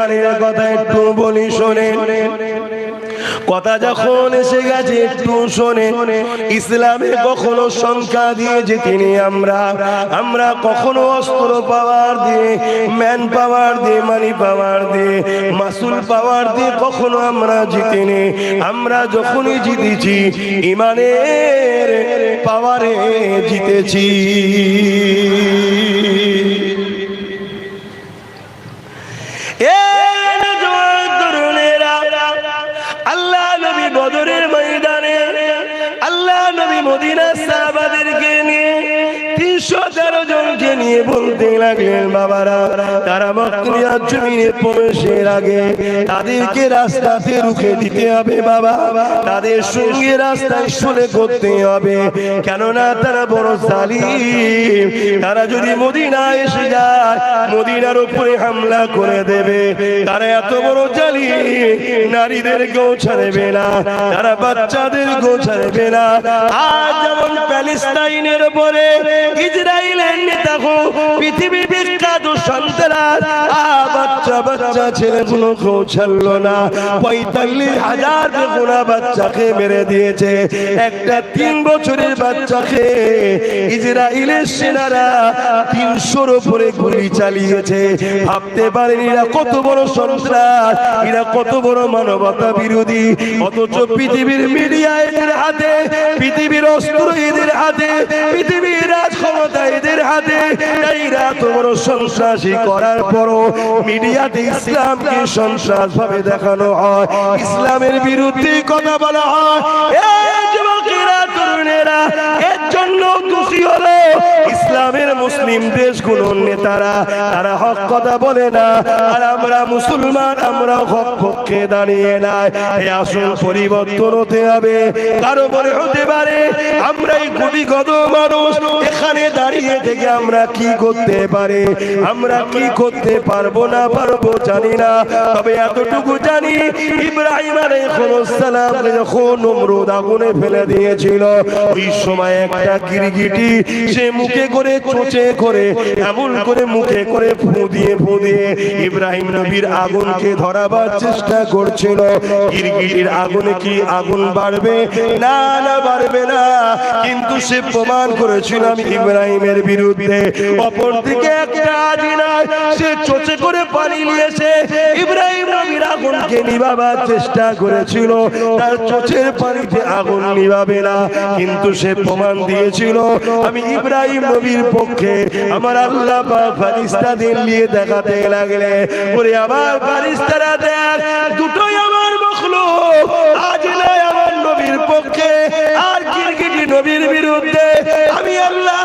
ময়দানের কথা একটু বলি শোনেন। কথা যখন এসে গেছে একটু শোনে, ইসলামে কখনো সংখ্যা দিয়ে জিতিনি আমরা কখনো অস্ত্র পাওয়ার দিয়ে, ম্যান পাওয়ার দিয়ে, মানি পাওয়ার দিয়ে, মাসুল পাওয়ার দিয়ে কখনো আমরা জিতিনি। আমরা যখনই জিতেছি ইমানের পাওয়ারে জিতেছি। আল্লাহ নবী বদরের ময়দানে, আল্লাহ নবী মদিনার সাহাবাদেরকে নিয়ে 313 জনকে নিয়ে বলতে লাগলেন, বাবারা তারা মক্কার জমিনে প্রবেশের আগে তাদেরকে রাস্তাতে রুখে দিতে হবে বাবা, তাদের সঙ্গে রাস্তায় শুলে করতে হবে, কেননা তারা বড় জালিম। তারা যদি মদিনায় এসে যায় মদিনার উপরে হামলা করে দেবে। তারা এত বড় জালিম, নারীদেরকেও ছাড়বে না, তারা বাচ্চাদেরকেও ছাড়বে না। আজ যেমন প্যালেস্টাইনের উপরে ইসরায়েলের নেতাকে পৃথিবী বিখ্যাত সন্ত্রাস, বাচ্চা বাচ্চা ছেলেগুলোকেও ছাড়লো না। 45,000 বেগুনা বাচ্চাকে মেরে দিয়েছে। একটা 3 বছরের বাচ্চাকে ইসরায়েলের সেনারা 300-র উপরে গুলি চালিয়েছে। ভাবতে পারেন এরা কত বড় সন্ত্রাস, এরা কত বড় মানবতা বিরোধী। অথচ পৃথিবীর মিডিয়া এদের হাতে, পৃথিবীর অস্ত্র এদের হাতে, পৃথিবীর রাজ ক্ষমতা এদের হাতে। এরা এত বড় সন্ত্রাসী করার পরও মিডিয়াতে ইসলামকে সন্ত্রাস ভাবে দেখানো হয়, ইসলামের বিরুদ্ধে কথা বলা হয়। এই যুবকেরা, তরুণেরা, এর জন্য খুশি হলো ইসলামের মুসলিম দেশগুলোর নেতারা, তারা হক কথা বলে না। আর আমরা মুসলমান, আমরা হক পক্ষে দাঁড়িয়ে নাই। এই আসল পরিবর্তন হতে হবে। কারো বলে হতে পারে আমরা এই কোটিগত মানুষ এখানে দাঁড়িয়ে থেকে আমরা কি করতে পারি, আমরা কি করতে পারবো না পারবো জানি না। তবে এতটুকু জানি, ইব্রাহিম আলাইহিস সালাম যখন নমরুদ আগুনে ফেলে দিয়েছিল, ওই সময় একটা গিরগিটি সে মুখে করে চোঁচে করে এমন করে মুখে করে ফু দিয়ে ইব্রাহিম নবীর আগুনকে ধরাবার চেষ্টা করছিল। গিরগিটির আগুনে কি আগুন বাড়বে? না, না বাড়বে না। কিন্তু সে প্রমাণ করেছিল আমি ইব্রাহিমের বিরুদ্ধে। অপরদিকে একটা আজিনায় সে চোঁচে করে পানি নিয়েছে, ইব্রাহিম নবীর আগুনকে নিভাবার চেষ্টা করেছিল। তার চোঁচের পানিতে আগুন নিভাবে না, কিন্তু সে প্রমাণ দিয়েছিল আমি ইব্রাহিম নবীর পক্ষে। আমার আল্লাহ পাক ফেরেশতাদের নিয়ে দেখাতে লাগলে, ওরে আমার ফেরেশতারা দেখ, দুটোই আমার মাখলুক, আজ নয় আমার নবীর পক্ষে আর গিরগিটি নবীর বিরুদ্ধে। আমি আল্লাহ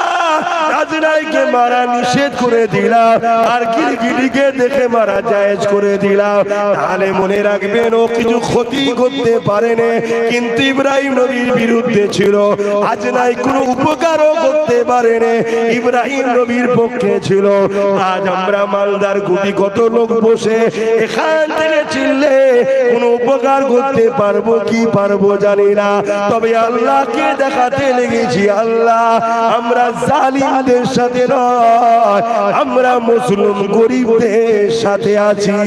আজরাইলকে মারা নিষেধ করে দিলাম, আর গিরগিটিকে দেখে মারা জায়েজ করে দিলাম। তাহলে মনে রাখবেন, ও কিছু ক্ষতি করতে পারেনি, কিন্তু ইব্রাহিম নবীর বিরুদ্ধে ছিল। আজরাইল কোনো উপকারও করতে পারেনি, ইব্রাহিম নবীর পক্ষে ছিল। আজ আমরা মালদার গুটি কত লোক বসে এখান থেকে চিনলে কোনো উপকার করতে পারবো কি পারবো জানি না। তবে আল্লাহকে দেখাতে লেগেছি, আল্লাহ আমরা জালিমদের সাথে নয়, আমরা মুসলিম গরিবদের সাথে আছি।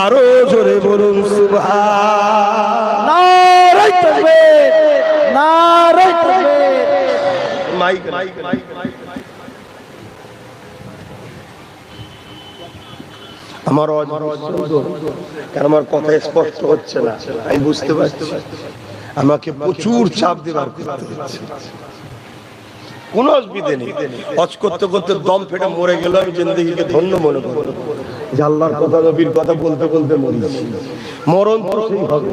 আরো জোরে বলুন সুবহান। নারে তাকবীর, নারে তাকবীর। মাইক আমার আমার কথা স্পষ্ট হচ্ছে না, আমি বুঝতে পারছি। আমাকে প্রচুর চাপ দেবার করতে হচ্ছে, কোনো অসুবিধা নেই। হজ করতে করতে দম ফেটে মরে গেল, আমি জিন্দেগিকে ধন্য মনে করব যে আল্লাহর কথা নবীর কথা বলতে বলতে মরেছি। মরণ তো সেই হবে,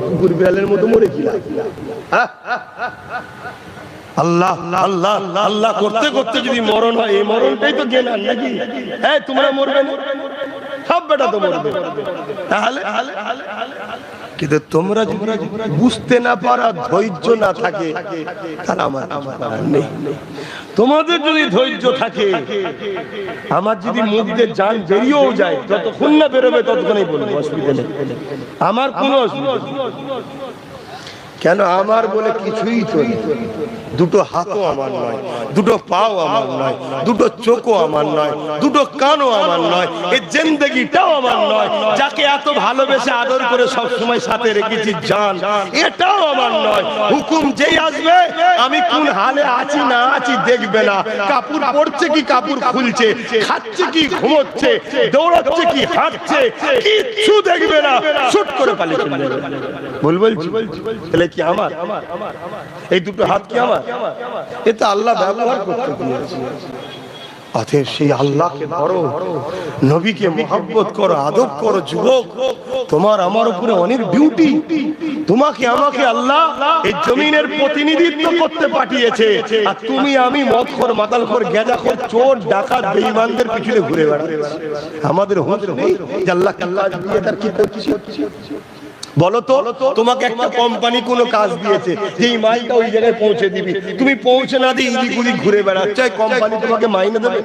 কুকুর বিড়ালের মতো মরে কি লাভ? আল্লাহ আল্লাহ আল্লাহ করতে করতে যদি মরণ হয়, এই মরণটাই তো জ্ঞান নাকি? হ্যাঁ, তোমরা মরবে না, সব বেটা তো মরবে। তাহলে কিন্তু তোমরা বুঝতে না পারা, ধৈর্য না থাকে, তাহলে আমার নেই। তোমাদের যদি ধৈর্য থাকে, আমার যদি মুখ দিয়ে জান বেরিয়েও যায়, যতক্ষণ না বেরোবে ততক্ষণই বলবো, অসুবিধা নেই, আমার কোনো অসুবিধা নেই। কেন আমার বলে কিছুই তো নেই, দুটো হাতও আমার নয়, দুটো পাও আমার নয়, দুটো চোখও আমার নয়, দুটো কানও আমার নয়, এই জিন্দেগিটাও আমার নয়। যাকে এত ভালোবেসে আদর করে সব সময় সাথে রেখেছি জান, এটাও আমার নয়। হুকুম যেই আসবে আমি কোন হালে আছি না আছি দেখবে না, কাপড় পরছে কি কাপড় খুলছে, খাচ্ছে কি ঘুমোচ্ছে, দৌড়াচ্ছে কি হাঁটছে, কিচ্ছু দেখবে না, শুট করে পালিয়ে চলে যাবে। বলছি তাহলে কি আমার এই দুটো হাত কি আমার? এটা আল্লাহ ব্যবহার করতে দিয়েছে। অতএব সেই আল্লাহকে ধরো, নবীকে মহব্বত করো, আদব করো। যুবক, তোমার আমার উপরে অনেক ডিউটি। তোমাকে আমাকে আল্লাহ এই জমিনের প্রতিনিধিত্ব করতে পাঠিয়েছে, আর তুমি আমি মদখোর, মাতালখোর, গেজাখোর, চোর, ডাকাত, বেঈমানদের পিছনে ঘুরে বেড়াচ্ছি। আমাদের হুঁশ নেই যে আল্লাহ কাজ দিয়ে তার কি করছি? বলো তো, তোমাকে একটা কোম্পানি কোনো কাজ দিয়েছে, যেই মালটা ওই জায়গায় পৌঁছে দিবি, তুমি পৌঁছে না দিয়ে ইদিক উদিক ঘুরে বেড়াচ্ছ, কোম্পানি তোমাকে মাইনে দেবে?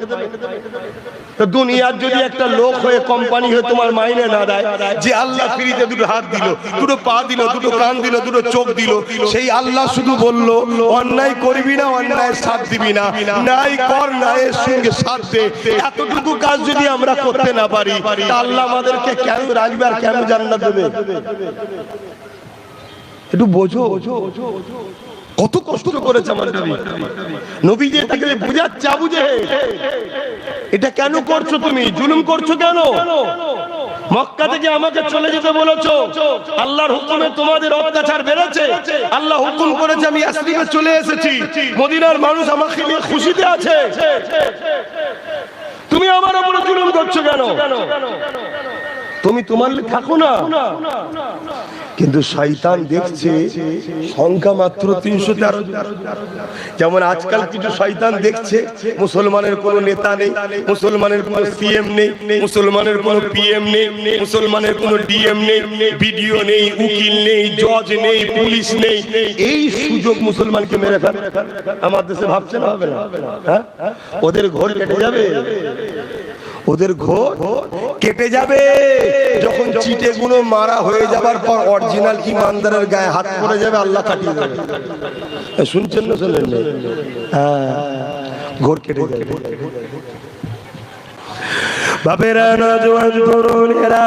তো দুনিয়ার যদি একটা লোক হয়ে কোম্পানি হয়ে তোমার মাইনে না দেয়, যে আল্লাহ ফ্রিতে দুটো হাত দিল, দুটো পা দিল, দুটো কান দিল, দুটো চোখ দিল, সেই আল্লাহ শুধু বলল অন্যায় করবি না, অন্যায় সাথ দিবি না, নাই কর, ন্যায়ের সঙ্গে সাথ দে, এতটুকু কাজ যদি আমরা করতে না পারি, তা আল্লাহ আমাদেরকে কেন রাখবে আর কেন জান্নাত দেবে? একটু বোঝো কত কষ্ট করেছে আমার নবী। নবী যে তাকে বুঝাচ্ছে, বুঝে এটা কেন করছো, তুমি জুলুম করছো কেন? মক্কা থেকে আমাকে চলে যেতে বলেছো, আল্লাহর হুকুমে তোমাদের অত্যাচার বেড়েছে, আল্লাহ হুকুম করেছে আমি ইয়াসরিবে চলে এসেছি, মদিনার মানুষ আমাকে নিয়ে খুশিতে আছে, তুমি আমার উপরে জুলুম করছো কেন? তুমি তোমার থাকো না। কিন্তু শয়তান দেখছে সংখ্যা মাত্র 313। যেমন আজকাল কিছু শয়তান দেখছে মুসলমানের কোনো নেতা নেই, মুসলমানের কোনো সিএম নেই, মুসলমানের কোনো পিএম নেই, মুসলমানের কোনো ডিএম নেই, বিডিও নেই, উকিল নেই, জজ নেই, পুলিশ নেই, এই সুযোগ মুসলমানকে মেরে ফেলে। আমার দেশে ভাবছে না, হবে না? হ্যাঁ, ওদের ঘর কেটে যাবে, ওদের ঘর কেটে যাবে যখন চিটে গুলো মারা হয়ে যাবার পর অরিজিনাল ইমানদারের গায়ে হাত পড়ে যাবে, আল্লাহ কাটিয়ে দেবে। শুনছেন না? শোনেন না? হ্যাঁ, ঘর কেটে যাবে। বাপেরা, নওজোয়ান তরুণেরা,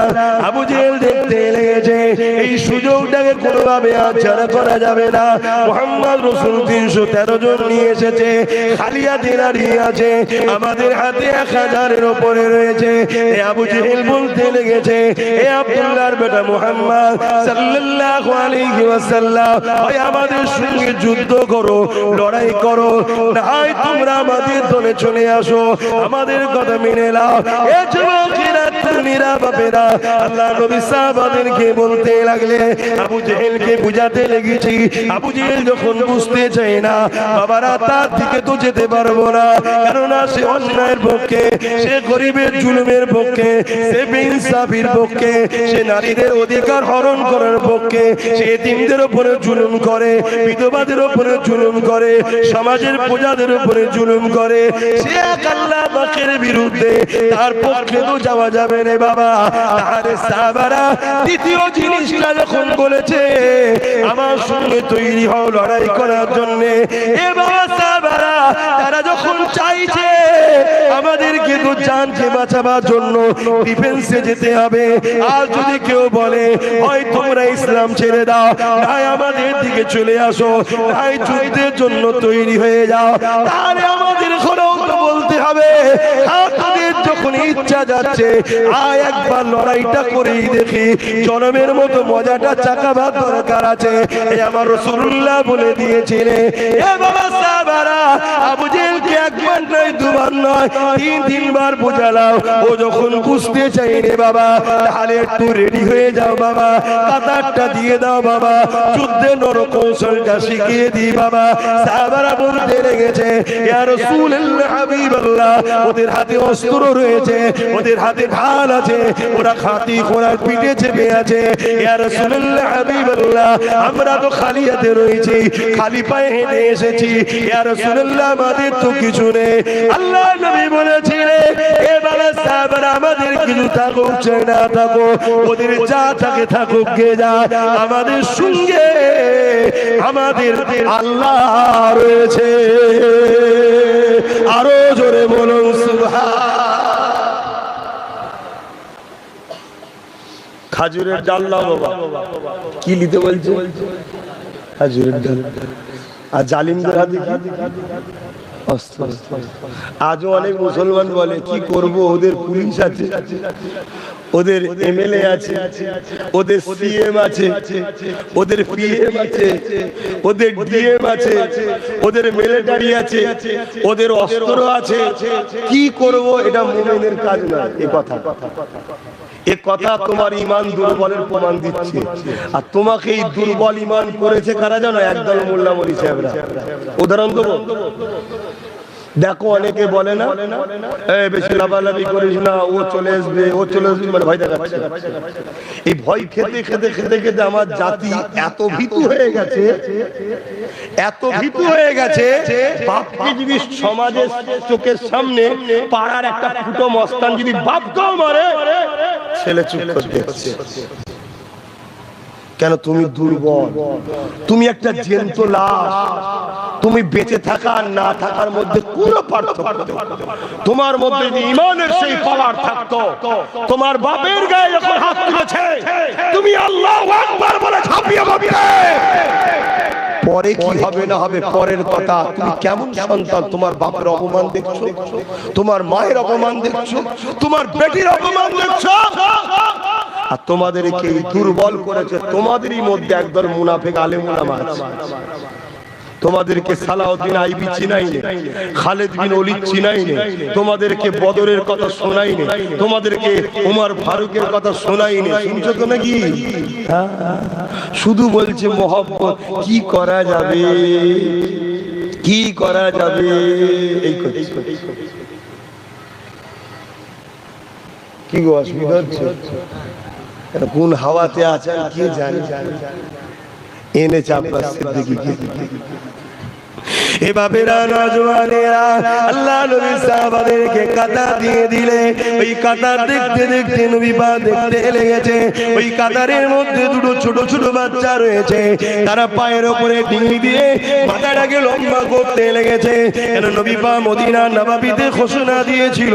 আবু জেহেল দেখতে লেগেছে এই সুযোগটাকে কোনোভাবে আচ্ছাড়া করা যাবে না। মুহাম্মদ রাসূল 313 জন নিয়ে এসেছে, খালি হাতে দাঁড়িয়ে আছে, আমাদের হাতে 1000-এর উপরে রয়েছে। আবু জেহেল বলতে লেগেছে, হে আব্দুল্লাহর বেটা মুহাম্মদ সাল্লাল্লাহু আলাইহি ওয়াসাল্লাম, ওই আমাদের সঙ্গে যুদ্ধ করো, লড়াই করো, না হয় তোমরা আমাদের দলে চলে আসো, আমাদের কথা মেনে নাও। আল্লাহ নবী সাহাবাদেরকে বলতে লাগলে, আবু জেহেলকে বুঝাতে লেগেছি। আবু জেহেল যখন বুঝতে চায় না, বাবারা তার দিকে তো যেতে পারবো না, কেননা সে অন্যায়ের পক্ষে, সে গরিবের জুলুমের পক্ষে, সে বেইনসাফির পক্ষে, সে নারীদের অধিকার হরণ করার পক্ষে, সে এতিমদের উপরে জুলুম করে, বিধবাদের উপরে জুলুম করে, সমাজের প্রজাদের উপরে জুলুম করে, সে এক আল্লাহ পাকের বিরুদ্ধে, তার পক্ষে তো যাওয়া যাবে রে বাবা। তাহলে সাহাবারা দ্বিতীয় জিনিসটা যখন বলেছে, আমার সঙ্গে তৈরি হও লড়াই করার জন্য, এ বাবা সাহাবারা তারা যখন চাইছে আমাদেরকে তো জানকে বাঁচাবার জন্য ডিফেন্সে যেতে হবে, আর যদি কেউ বলে হয় তোমরা ইসলাম ছেড়ে দাও, নাই আমাদের দিকে চলে আসো, নাই যুদ্ধের জন্য তৈরি হয়ে যাও, তাহলে আমাদের ঘরেও তো বলতে হবে, আপনাদের যখন ইচ্ছা যাচ্ছে আয় একবার লড়াইটা করেই দেখি, জনমের মতো মজাটা চাকাবার দরকার আছে। আমার রাসূলুল্লাহ বলে দিয়েছিলেন, এ বাবা সাহাবারা, আবু জেহেলকে একবার নয়, দুবার নয়, 3 বার বোঝালাম। ও যখন বুঝতে চাই রে বাবা, তাহলে একটু রেডি হয়ে যাও বাবা, কাতারটা দিয়ে দাও বাবা, যুদ্ধে নরকৌশলটা শিখিয়ে দিই বাবা। সাহাবারা বলতে লেগেছে, ইয়া রাসূলুল্লাহ, হাবিবাল্লাহ, ওদের হাতে অস্ত্র রয়েছে, রয়েছে, ওদের হাতে ঢাল আছে, ওরা খাতি ঘোড়ার পিঠে চেপে আছে। ইয়া রাসূলুল্লাহ হাবিবাল্লাহ, আমরা তো খালি হাতে রয়েছি, খালি পায়ে হেঁটে এসেছি। ইয়া রাসূলুল্লাহ, আমাদের তো কিছু নেই। আল্লাহ নবী বলেছিলেন, এ বাবা সাহাবারা, আমাদের কিছু থাকুক চাই না থাকুক, ওদের যা থাকে থাকুক গে যা, আমাদের সঙ্গে আমাদের আল্লাহ রয়েছে। আরো জোরে বলুন সুবহান। খাজুরের ডাল না বাবা, কি নিতে বলছে? খাজুরের ডাল। আর জালিমদের হাতে অস্ত্র। আজও অনেক মুসলমান বলে, কি করব, ওদের পুলিশ আছে, ওদের এমএলএ আছে, ওদের সিএম আছে, ওদের পিএম আছে, ওদের ডিএম আছে, ওদের মিলিটারি আছে, ওদের অস্ত্র আছে, কি করব? এটা মুমিনের কাজ না। এ কথা তোমার ঈমান দুর্বলের প্রমাণ দিচ্ছে। আর তোমাকে এই দুর্বল ঈমান করেছে কারা জানো? একদল মোল্লা মৌলভী সাহেবরা। উদাহরণ দেবো, দেখো অনেকে বলে না, বেশি লাভালাভি করিস না, ও চলে আসবে, ও চলে আসবে, মানে ভয় দেখাচ্ছে। এই ভয় খেতে খেতে খেতে খেতে আমার জাতি এত ভীতু হয়ে গেছে, এত ভীতু হয়ে গেছে, বাপকে যদি সমাজের চোখের সামনে পাড়ার একটা ফুটো মস্তান যদি বাপকেও মারে, ছেলে চুপ করতে হচ্ছে। কেন? তুমি দুর্বল, তুমি একটা জ্যান্ত লাশ। তুমি বেঁচে থাকা আর না থাকার মধ্যে কোনো পার্থক্য নেই। তোমার মধ্যে যদি ঈমানের সেই পাওয়ার থাকতো, তোমার বাপের গায়ে যখন হাত তুলেছে, তুমি আল্লাহু আকবার বলে ঝাঁপিয়ে পড়বে। পরে কি হবে না হবে পরের কথা। তুমি কেমন সন্তান? তোমার বাপের অপমান দেখছো, তোমার মায়ের অপমান দেখছো, তোমার বেটির অপমান দেখছো, আর তোমাদেরকে দুর্বল করেছে। তোমাদেরই মধ্যে একদল মুনাফিক আলেম উলামা আছে। তোমাদেরকে সালাউদ্দিন আইবি চিনাই নেই, খালেদ বিন ওলীদ চিনাই নেই, তোমাদেরকে বদরের কথা শোনাই নেই, তোমাদেরকে ওমর ফারুকের কথা শোনাই নেই। শুনছো তো নাকি? শুধু বলছে মহব্বত। কি করা যাবে, কি করা যাবে? এই কি গো অসুবিধা হচ্ছে? কোন হাওয়াতে আছেন কি জানি, এনেছে আপনার সিদ্দিকীকে। এভাবে নওজওয়ানেরা আল্লাহ নবী সাহাবাদেরকে কাঁটা দিয়ে দিলে, ওই কাঁটা দেখতে দেখতে নবী পা দেখতে লেগেছে। ওই কাঁটারের মধ্যে দুটো ছোট ছোট বাচ্চা রয়েছে, তারা পায়ের ওপরে ডিঙি দিয়ে মাথাটাকে লম্বা করতে লেগেছে। কেন? নবী পা মদিনা নববীতে ঘোষণা দিয়েছিল,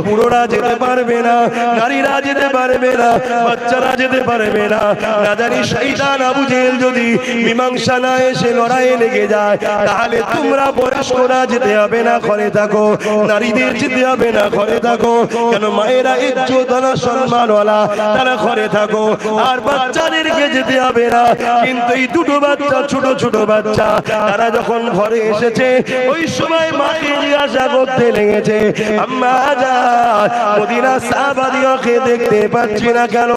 পুরোরা যেতে পারবে না, নারীরা যেতে পারবে না, বাচ্চারা যেতে পারবে না। না জানি শয়তান আবু জেহেল যদি মীমাংসা না এসে লড়াইয়ে লেগে যায়, তাহলে তোমরা বয়স্করা যেতে হবে না, ঘরে থাকো। নারীদের যেতে হবে না, ঘরে থাকো। কেন? মায়েরা ইজ্জতওয়ালা সম্মানওয়ালা, তারা ঘরে থাকো। আর বাচ্চাদেরকে যেতে হবে না। কিন্তু এই দুটো বাচ্চা, ছোট ছোট বাচ্চা, তারা যখন ঘরে এসেছে, ওই সময় মাকে জিজ্ঞাসা করতে লেগেছে, আম্মা জান, মদিনা সাহাবাদিওকে দেখতে পাচ্ছি না কেন?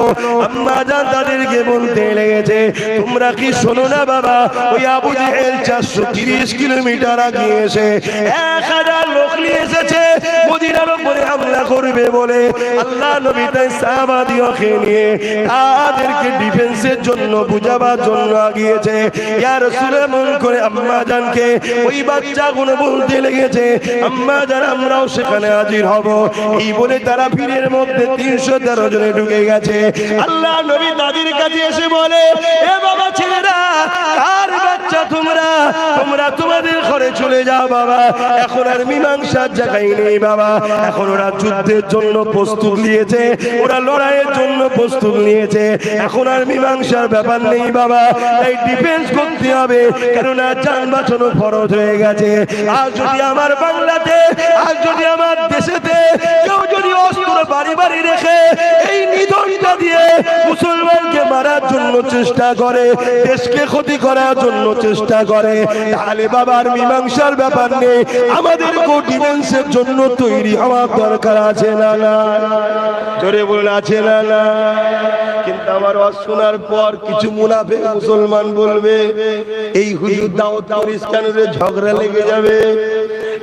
আম্মা জান তাদেরকে বলতে লেগেছে, তোমরা কি শোনো না বাবা, ওই আবু জেহেল 430 কিলোমিটার আগে এসে 1000 লোক নিয়ে এসেছে মদিনার উপরে হামলা করবে বলে। আল্লাহ নবী তাই সাহাবাদিওকে নিয়ে তাদেরকে ডিফেন্সের জন্য, বুঝাবার জন্য আগিয়েছে। ইয়া রাসূলুল্লাহ, মন করে আম্মা জানকে ওই বাচ্চাগুলো বলতে লেগেছে, আম্মা জান আমরাও সেখানে হাজির হব। এই বলে তারা ভিড়ের মধ্যে 313 জনে ঢুকে গেছে। আল্লাহ নবী তাদের কাছে এসে বলে, এ বাবা ছেলেরা, কার বাচ্চা তোমরা? তোমরা তোমাদের ঘরে চলে যাও বাবা, এখন আর মীমাংসার জায়গায় নেই বাবা। এখন ওরা যুদ্ধের জন্য প্রস্তুত নিয়েছে, ওরা লড়াইয়ের জন্য প্রস্তুত নিয়েছে, এখন আর মীমাংসার ব্যাপার নেই বাবা। তাই ডিফেন্স করতে হবে, কেননা জান বাঁচানো ফরজ হয়ে গেছে। আর যদি আমার বাংলাতে, আর যদি আমার দেশেতে কেউ যদি অস্ত্র বাড়ি বাড়ি রেখে এই নিধনটা দিয়ে মুসলমানকে মারার জন্য চেষ্টা করে, দেশকে ক্ষতি করার জন্য চেষ্টা করে, তাহলে বাবার মীমাংসার ব্যাপার নেই, আমাদের ডিফেন্সের জন্য তৈরি হওয়ার দরকার আছে না না? জোরে বলুন আছে না না? কিন্তু আমার ওয়াজ শোনার পর কিছু মুনাফিক মুসলমান বলবে এই হুজুর দাওয়াত করিস কেন রে, ঝগড়া লেগে যাবে।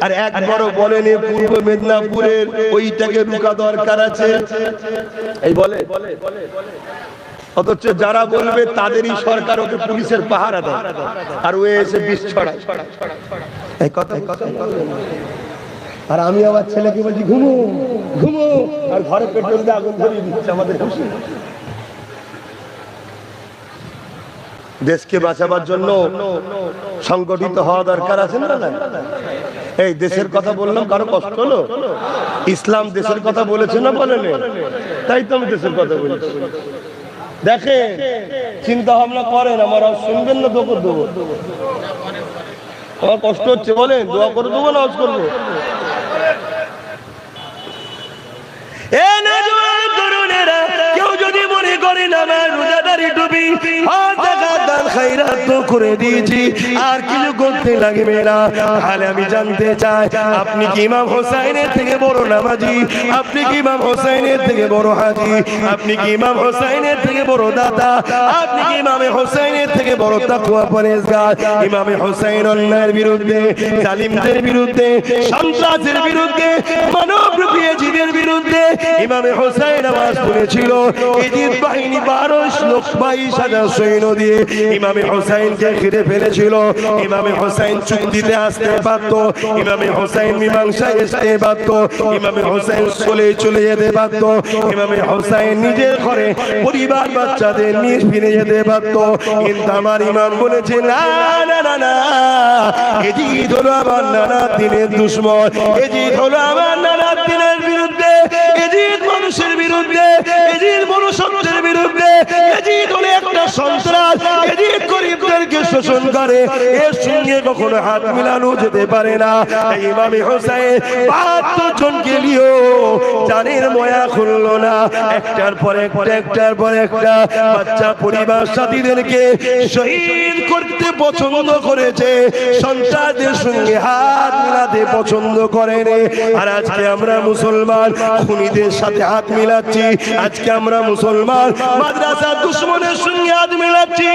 আর একবারও বলেনি পূর্ব মেদিনীপুরের ওইটাকে রুকা দরকার আছে, এই বলে। অথচ যারা বলবে তাদেরই সরকার ওকে পুলিশের পাহারা দেয়, আর ও এসে বিষ ছড়ায়। এই কথা আর আমি আমার ছেলেকে বলছি ঘুমো ঘুমো, আর ঘরে পেট্রোল দিয়ে আগুন ধরিয়ে দিচ্ছে। আমাদের খুশি দেশকে বাঁচাবার জন্য সংগঠিত হওয়া দরকার আছে না? এই দেশের কথা বললাম, কারো কষ্ট হলো? ইসলাম দেশের কথা বলেছে না বলেনি? তাই তো আমি দেশের কথা বলেছি। দেখেন, চিন্তা ভাবনা করেন, আমার শুনবেন না? দোয়া করে দেবো, আমার কষ্ট হচ্ছে বলেন, দোয়া করে দেবো না আওয়াজ করবো? কেউ যদি মনে করেন আমার রোজাদারি ডুবি করে দিয়েছি আর কিছু করতে লাগবে না, তাহলে আমি জানতে চাই আপনি কি ইমাম হোসাইনের থেকে বড় নামাজি? আপনি কি ইমাম হোসাইনের থেকে বড় হাজি? আপনি কি ইমাম হোসাইনের থেকে বড় দাতা? আপনি কি ইমামে হোসাইনের থেকে বড় তাকওয়া পরহেজগার? ইমামে হোসাইন অন্যায়ের বিরুদ্ধে, জালিমদের বিরুদ্ধে, সন্ত্রাসের বিরুদ্ধে, মানবরূপী জিদের বিরুদ্ধে ইমামে হোসাইন আওয়াজ তুলেছিল। ইজিদ বাহিনী 12,22,000 সৈন্য দিয়ে ইমামে হোসাইনকে ঘিরে ফেলেছিল। ইমামে হোসাইন চুক্তিতে আসতে পারত, ইমামে হোসাইন মীমাংসায় আসতে পারত, ইমামে হোসাইন চলে যেতে পারত, ইমামে হোসাইন নিজের ঘরে পরিবার বাচ্চাদের নিয়ে ফিরে যেতে পারত। কিন্তু আমার ইমাম বলেছে না না না না, ইজিদ হলো আমার নানা দিনের দুশমন, ইজিদ হলো আমার নানা দিনের বিরুদ্ধে, ইজিদ মানুষের বিরুদ্ধে, ইজিদ মনুষ্যত্বের বিরুদ্ধে, ইজিদ হলো একটা সন্ত্রাস, ইজিদ গরিবদেরকে শোষণ করে, এর সঙ্গে কখনো হাত মিলানো যেতে পারে না। ইমামে হোসাইন 72 জনকে নিয়েও জানের ময়া খুললো না, একটার পর একটা, একটার পর একটা বাচ্চা পরিবার সাথীদেরকে শহীদ করতে পছন্দ করেছে, সন্ত্রাসদের সঙ্গে হাত মিলাতে পছন্দ করেনি। আর আজকে আমরা মুসলমান খুনিদের সাথে হাত মিলাচ্ছি, আজকে আমরা মুসলমান মাদ্রাসা দুশমনের সঙ্গে হাত মিলাচ্ছি,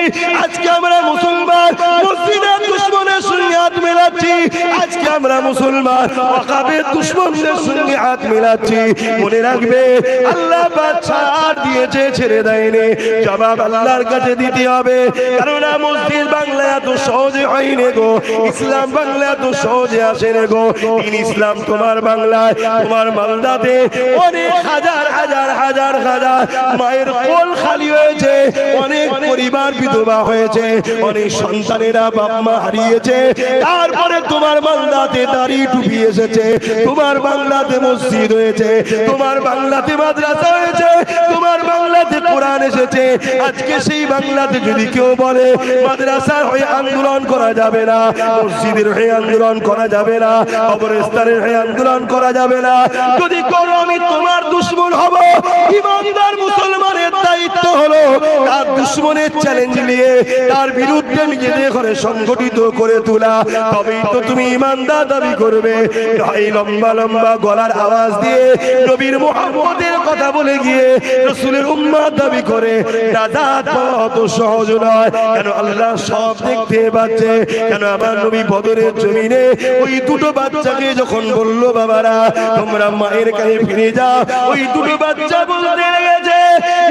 আজকে আমরা মুসলমান মসজিদের দুশমনের সঙ্গে হাত মিলাচ্ছি, আজকে আমরা মুসলমান ওয়াকাফের দুশমনদের সঙ্গে হাত মিলাচ্ছি। মনে রাখবে আল্লাহ ছাড় দিয়েছে, ছেড়ে দেয়নি, জবাব আল্লাহর কাছে দিতে হবে। কারণ মসজিদ বাংলা এত সহজে হয়নি গো, ইসলাম বাংলা এত সহজে আসে না গো। ইসলাম তোমার বাংলায়, তোমার মালদাতে অনেক হাজার হাজার হাজার হাজার মায়ের কোল খালি হয়েছে, অনেক পরিবার বিধবা হয়েছে, অনেক সন্তানেরা বাপ মা হারিয়েছে। তারপরে তোমার বাংলাতে দাড়ি টুপি এসেছে, তোমার বাংলাতে মসজিদ হয়েছে, তোমার বাংলাতে মাদ্রাসা হয়েছে, তোমার বাংলাতে কোরআন এসেছে। আজকে সেই বাংলাতে যদি কেউ বলে মাদ্রাসার হয়ে আন্দোলন করা যাবে না, মসজিদের হয়ে আন্দোলন করা যাবে না, কবরস্থানের হয়ে আন্দোলন করা যাবে না, যদি করো আমি তোমার দুশমন হব। ইমানদার মুসলমানের দায়িত্ব হলো তার দুশমনের চ্যালেঞ্জ নিয়ে তার বিরুদ্ধে নিজেদের ঘরে সংগঠিত করে তোলা, তবেই তো তুমি ইমানদার দাবি করবে। এই লম্বা লম্বা গলার আওয়াজ দিয়ে নবীর মুহাম্মদের কথা বলে গিয়ে রাসূলের উম্মত দাবি করে নাজাত পাওয়া অত সহজ নয়। কেন আল্লাহ সব দেখতে পাচ্ছে। কেন আমার নবী বদরের জমিনে ওই দুটো বাচ্চাকে যখন বললো বাবারা তোমরা মায়ের কাছে ফিরে যাও, ওই দুটো বাচ্চা বলতে লেগেছে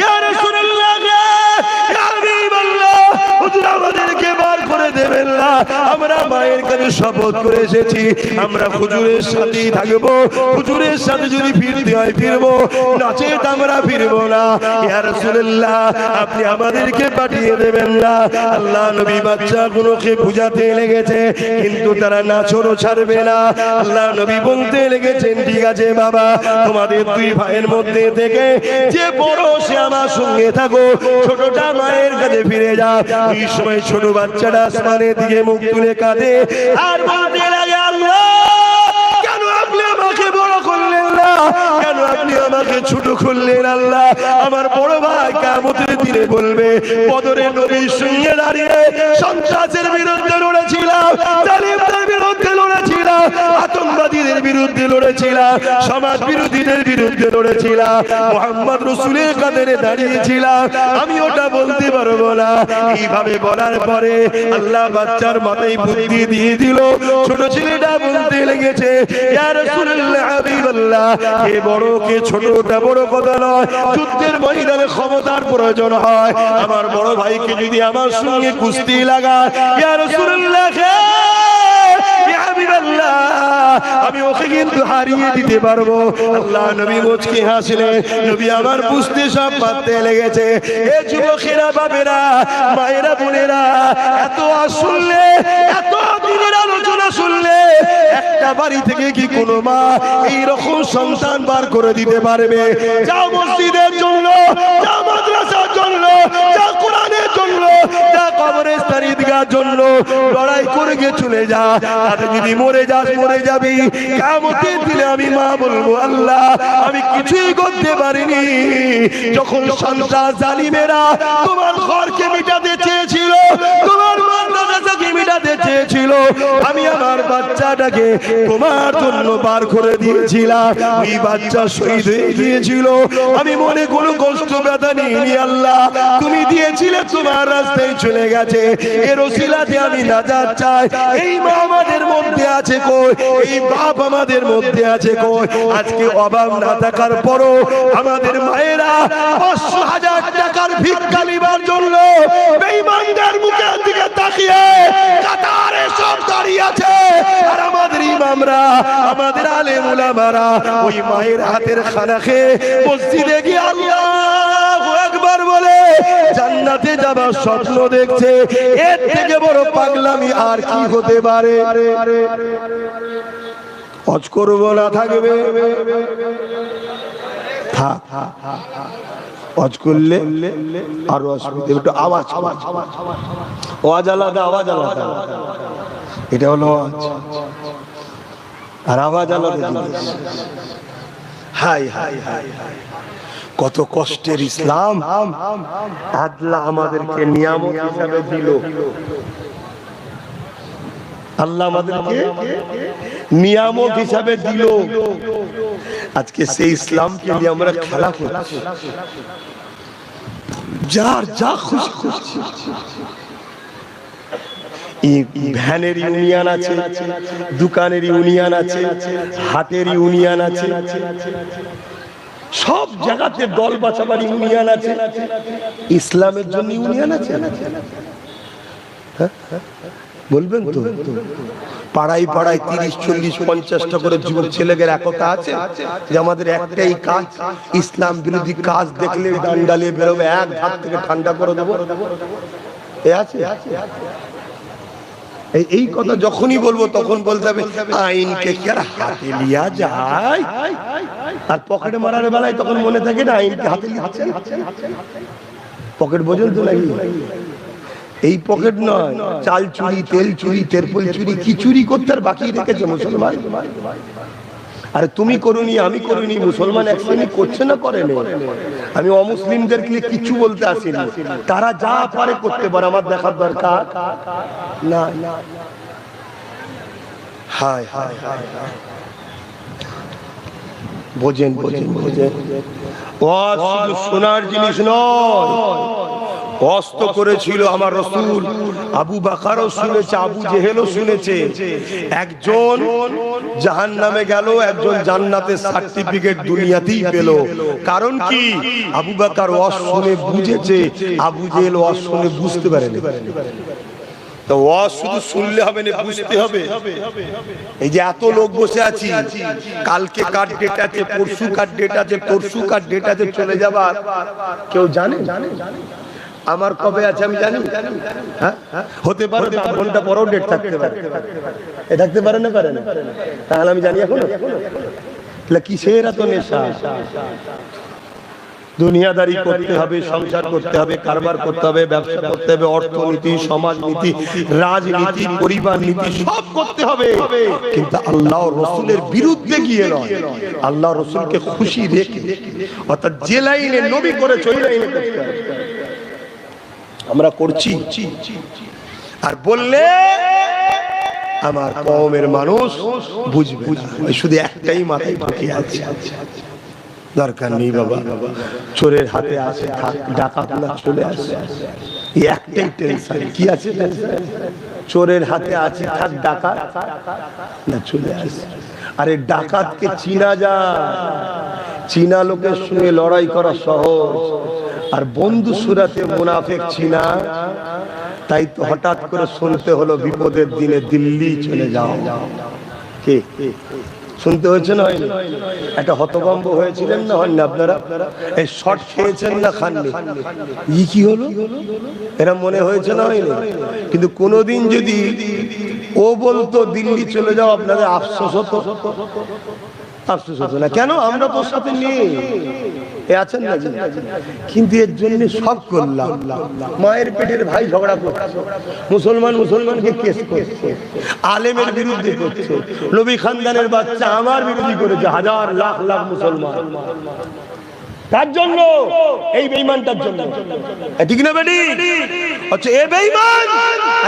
ইয়া রাসূলুল্লাহ, ইয়া হাবিবাল্লাহ, হুজুর আমাদেরকে বার করে দেবেন না, আমরা মায়ের কাছে শপথ করে এসেছি, আমরা হুজুরের সাথেই থাকবো, হুজুরের সাথে যদি ফিরতে হয় ফিরবো, নচেত আমরা ফিরবো না। ইয়া রাসূলুল্লাহ আপনি আমাদেরকে পাঠিয়ে দেবেন না। আল্লাহ নবী বাচ্চাগুলোকে বুঝাতে লেগেছে, কিন্তু তারা নাচরও ছাড়বে না। আল্লাহ নবী বলতে লেগেছেন ঠিক আছে বাবা, তোমাদের দুই ভাইয়ের মধ্যে থেকে যে বড় সে আমার সঙ্গে থাকো, ছোটটা মায়ের কাছে ফিরে যাও। এই সময় ছোট বাচ্চাটা আসমানের দিকে মুখ তুলে কাঁদে আর বলতে লাগে আল্লাহ কেন আপনি আমাকে বড় করলেন না, কেন আপনি আমাকে ছোট করলেন আল্লাহ? আমার বড় ভাই কিয়ামতের দিনে বলবে, বদরে নবীর সঙ্গে দাঁড়িয়ে সন্ত্রাসের বিরুদ্ধে লড়েছিলাম, জালিমদের বিরুদ্ধে লড়েছিলাম, আতঙ্কবাদীদের বিরুদ্ধে লড়েছিলাম, সমাজ বিরোধীদের বিরুদ্ধে লড়েছিলাম, মুহাম্মদ রাসূলের কাঁধে দাঁড়িয়েছিলাম, আমি ওটা বলতে পারবো না। এইভাবে বলার পরে আল্লাহ বাচ্চার মাথায় বুদ্ধি দিয়ে দিল। ছোট ছেলেটা বলতে লেগেছে, ইয়া রাসূলুল্লাহ হাবিবাল্লাহ, কে বড় কে ছোট ওটা বড় কথা নয়, যুদ্ধের ময়দানে ক্ষমতার প্রয়োজন হয়। আমার বড় ভাইকে যদি আমার সঙ্গে কুস্তি লাগায়, ইয়া রাসূলুল্লাহ আমি ওকে কিন্তু হারিয়ে দিতে পারবো। আল্লাহ নবী মুচকি হাসলেন। নবী আমার বুঝতে সব পারতে লেগেছে। এ যুবকেরা, বাবেরা, মায়েরা, বোনেরা, এত শুনলে, এত দিনের আলোচনা শুনলে, একটা বাড়ি থেকে কি কোনো মা এইরকম সন্তান বার করে দিতে পারবে? যাও মসজিদের জন্য, যাও মাদ্রাসার জন্য, যাও কোরআনের জন্য, যাও কবরস্থান ঈদগাহর জন্য লড়াই করে গিয়ে চলে যা। তাতে যদি মরে যাস, মরে যাবি। কিয়ামতের দিনে আমি মা বলবো, আল্লাহ আমি কিছুই করতে পারিনি। যখন সন্ত্রাস জালিমেরা তোমার ঘরকে মিটাতে চেয়েছিল, তোমার মাদ্রাসাকে মিটাতে চেয়েছিল, আমি আমার বাচ্চাটাকে তোমার জন্য বার করে দিয়েছিলাম। এই বাচ্চা শহীদ হয়ে গিয়েছিল, আমি মনে কোনো কষ্ট ব্যথা নিইনি। আল্লাহ তুমি দিয়েছিলে, তোমার রাস্তায় চলে গেছে। এর ওসিলাতে আমি নাজাত চাই। এই মা আমাদের মধ্যে আছে কই? এই বাপ আমাদের মধ্যে আছে কই? আজকে অভাব না থাকার পরও আমাদের মায়েরা ৫০০০ টাকার ভিক্ষা নিবার জন্য বেঈমানদের মুখের দিকে তাকিয়ে কাতারে সব দাঁড়িয়ে আছে। আর আমাদের ইমামরা, আমাদের আলেম উলামারা ওই মায়ের হাতের খানা খেয়ে মসজিদে গিয়ে আল্লাহু আকবার বলে জান্নাতে যাবার স্বপ্ন দেখছে। এর থেকে বড় পাগলামি আর কি হতে পারে? হজ করব না থাকবে, হজ করলে আরো অসুবিধা। একটু আওয়াজ আলাদা, আওয়াজ আলাদা। এটা হলো আর আওয়াজ আলাদা জিনিস। হাই হাই হাই হাই, কত কষ্টের ইসলাম আল্লাহ আমাদেরকে নিয়ামত হিসাবে দিল। আল্লাহ আমাদেরকে নিয়ামত হিসাবে দিল। আজকে সেই ইসলামকে নিয়ে আমরা খেলা করছি, যার যা খুশি করছি। ভ্যানের ইউনিয়ন আছে, দোকানের ইউনিয়ন আছে, হাটের ইউনিয়ন আছে, সব জায়গাতে দল বাঁচাবার ইউনিয়ন আছে। ইসলামের জন্য ইউনিয়ন আছে? বলবেন তো? পাড়ায় পাড়ায় ৩০, ৪০, ৫০টা করে যুবক ছেলেদের একতা আছে যে আমাদের একটাই কাজ, ইসলাম বিরোধী কাজ দেখলে ডান্ডালে বেরোবে, এক হাত থেকে ঠান্ডা করে দেবো। এ আছে? এই কথা যখনই বলবো তখন বলতে হবে আইনকে কি আর হাতে লিয়া যায়? আর পকেটে মারার বেলায় তখন মনে থাকে না আইনকে হাতে লিয়াছে। পকেট বোঝেন তো নাকি? এই পকেট নয়, চাল চুরি, তেল চুরি, তেরপল চুরি, কি চুরি করতে আর বাকি রেখেছে মুসলমান? আরে তুমি করুনি, আমি করিনি, মুসলমান এক শ্রেণী করছে না করে না। আমি অমুসলিমদেরকে কিছু বলতে আসিনি, তারা যা পারে করতে পারে, আমার দেখার দরকার না। হায় হায় হায়, বোঝেন বোঝেন বোঝেন। ওয়াজ শুধু শোনার জিনিস নয়, কষ্ট করেছিল আমার রাসূল। আবু বকরও শুনেছে, আবু জেহেলও শুনেছে। একজন জাহান্নামে গেল, একজন জান্নাতের সার্টিফিকেট দুনিয়াতেই পেল। কারণ কি? আবু বকর ওয়াজ শুনে বুঝেছে, আবু জেহেল ওয়াজ শুনে বুঝতে পারেনি। তো ওয়াজ শুধু শুনলে হবে না, বুঝতে হবে। এই যে এত লোক বসে আছি, কালকে কার ডেট আছে, পরশু কার ডেট আছে, তরশু কার ডেট আছে চলে যাবার, কেউ জানে? আমার কবে আছে আমি জানি? হ্যাঁ, হতে পারে 8 ঘন্টা পরেও ডেট থাকতে পারে। এ থাকতে পারে না? পারে না? তাহলে আমি জানি এখনো? কিসের এত নেশা? দুনিয়াদারি করতে হবে, সংসার করতে হবে, কারবার করতে হবে, ব্যবসা করতে হবে, অর্থনীতি, সমাজনীতি, রাজনীতি, পরিবার নীতি সব করতে হবে, কিন্তু আল্লাহ রসুলের বিরুদ্ধে গিয়ে নয়, আল্লাহ রসুলকে খুশি রেখে, অর্থাৎ যে লাইনে নবী করেছে ওই লাইনে করতে হবে। আমরা করছি আর বললে আমার কওমের মানুষ বুঝবে না, শুধু একটাই মাথায় ঢুকে আছে, দরকার নেই বাবা, চোরের হাতে আছে থাক, ডাকাত না চলে আসে, একটাই টেনশন। কি আছে? চোরের হাতে আছে থাক, ডাকাত না চলে আসে। আরে ডাকাতকে চিনা যায়, চীনা লোকের সঙ্গে লড়াই করা সহজ, আর বন্ধু সুরাতে মুনাফিক চিনা, তাই তো হঠাৎ করে শুনতে হলো বিপদের দিনে দিল্লি চলে যাও। কে শুনতে হয়েছে না? হয়নি? একটা হতভম্ব হয়েছিলেন না? হন না আপনারা? এই শর্ট খেয়েছেন না খাননি? কি হলো এরা মনে হয়েছে না? হয়নি? কিন্তু কোনোদিন যদি ও বলতো দিল্লি চলে যাও, আপনাদের আফসোস হতো? আফসোস হতো না কেন? আমরা তোর সাথে নেই, এ আছেন না, কিন্তু এর জন্য সব করলাম। মায়ের পেটের ভাই ঝগড়া করছে, মুসলমান মুসলমানকে কেস করছে, আলেমের বিরুদ্ধে করছে, নবী খানদানের বাচ্চা আমার বিরোধী করেছে, হাজার লাখ লাখ মুসলমান। তার জন্য এই বেঈমানটার জন্য, ঠিক না বেটি? আচ্ছা এ বেঈমান